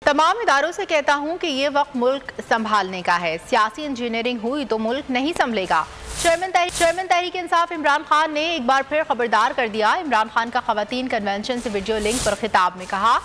तमाम इदारों से कहता हूं कि ये वक्त मुल्क संभालने का है। सियासी इंजीनियरिंग हुई तो मुल्क नहीं संभलेगा। चेयरमैन तहरीक इंसाफ इमरान खान ने एक बार फिर खबरदार कर दिया। इमरान खान का खवातीन कन्वेंशन से वीडियो लिंक पर खिताब में कहा,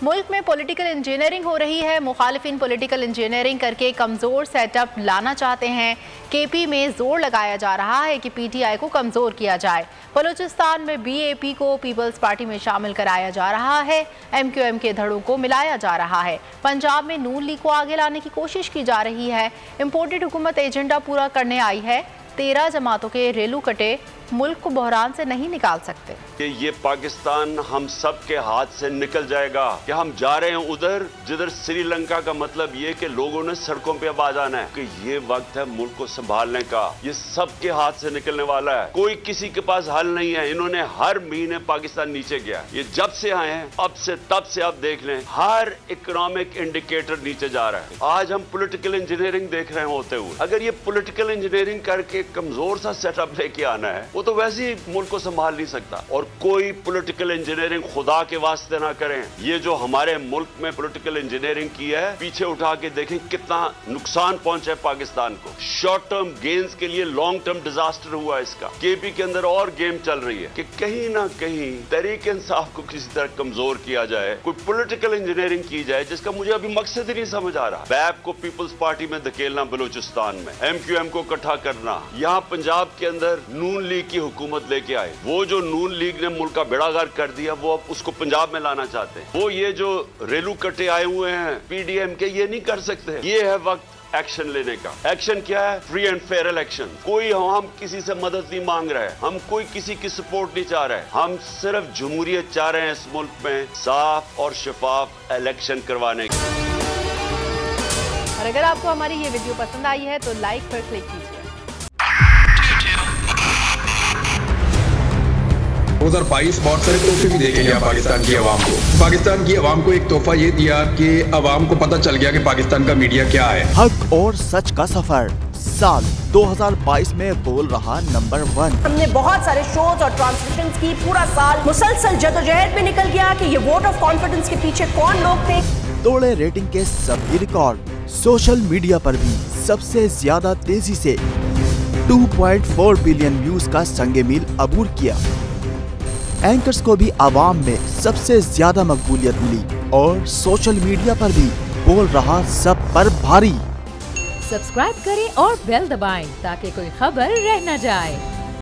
मुल्क में पॉलिटिकल इंजीनियरिंग हो रही है। मुखालिफिन पॉलिटिकल इंजीनियरिंग करके कमज़ोर सेटअप लाना चाहते हैं। केपी में जोर लगाया जा रहा है कि पीटीआई को कमज़ोर किया जाए। बलूचिस्तान में बीएपी को पीपल्स पार्टी में शामिल कराया जा रहा है। एमक्यूएम के धड़ों को मिलाया जा रहा है। पंजाब में नून लीग को आगे लाने की कोशिश की जा रही है। इम्पोर्टेड हुकूमत एजेंडा पूरा करने आई है। 13 जमातों के रेलू कटे मुल्क को बहरान से नहीं निकाल सकते। कि ये पाकिस्तान हम सब के हाथ से निकल जाएगा कि हम जा रहे हैं उधर जिधर श्रीलंका का मतलब ये कि लोगों ने सड़कों पे अब आ जाना है कि ये वक्त है मुल्क को संभालने का। ये सब के हाथ से निकलने वाला है, कोई किसी के पास हल नहीं है। इन्होंने हर महीने पाकिस्तान नीचे गया। ये जब से आए हैं अब से तब से आप देख लें हर इकोनॉमिक इंडिकेटर नीचे जा रहा है। आज हम पॉलिटिकल इंजीनियरिंग देख रहे होते हुए अगर ये पॉलिटिकल इंजीनियरिंग करके कमजोर सा सेटअप लेके आना है वो तो वैसे ही मुल्क को संभाल नहीं सकता। और कोई पॉलिटिकल इंजीनियरिंग खुदा के वास्ते ना करें। ये जो हमारे मुल्क में पॉलिटिकल इंजीनियरिंग की है पीछे उठा के देखें कितना नुकसान पहुंचा है पाकिस्तान को। शॉर्ट टर्म गेन्स के लिए लॉन्ग टर्म डिजास्टर हुआ इसका। केपी के अंदर और गेम चल रही है कि कहीं ना कहीं तहरीक इंसाफ को किसी तरह कमजोर किया जाए, कोई पॉलिटिकल इंजीनियरिंग की जाए जिसका मुझे अभी मकसद ही नहीं समझ आ रहा। बैप को पीपल्स पार्टी में धकेलना बलूचिस्तान में, एमक्यूएम को इकट्ठा करना, यहाँ पंजाब के अंदर नून लीग की हुकूमत लेके आए। वो जो नून लीग ने मुल्क का बेड़ागर कर दिया वो अब उसको पंजाब में लाना चाहते हैं। वो ये जो रेलू कटे आए हुए हैं पीडीएम के ये नहीं कर सकते। ये है वक्त एक्शन लेने का। एक्शन क्या है? Free and fair election. कोई हम किसी से मदद नहीं मांग रहे, हम कोई किसी की सपोर्ट नहीं चाह रहे। हम सिर्फ जमहूरियत चाह रहे हैं इस मुल्क में साफ और शफाफ इलेक्शन करवाने की। और अगर आपको हमारी ये वीडियो पसंद आई है तो लाइक पर क्लिक कीजिए। 2022 बहुत सारे तोहफे भी देके गया पाकिस्तान की आवाम को। पाकिस्तान की आवाम को एक तोहफा ये दिया कि आवाम को पता चल गया कि पाकिस्तान का मीडिया क्या है। हक और सच का सफर साल 2022 में बोल रहा नंबर 1। हमने बहुत सारे शोज और ट्रांसमिशंस की। पूरा साल मुसलसल जदोजहद में निकल गया कि ये वोट ऑफ कॉन्फिडेंस के पीछे कौन लोग थे। तोड़े रेटिंग के सभी रिकॉर्ड। सोशल मीडिया पर भी सबसे ज्यादा तेजी से 2.4 बिलियन व्यूज का संगे मील अबूर किया। एंकर्स को भी आवाम में सबसे ज्यादा मकबूलियत मिली और सोशल मीडिया पर भी बोल रहा सब पर भारी। सब्सक्राइब करें और बेल दबाएं ताकि कोई खबर रह न जाए।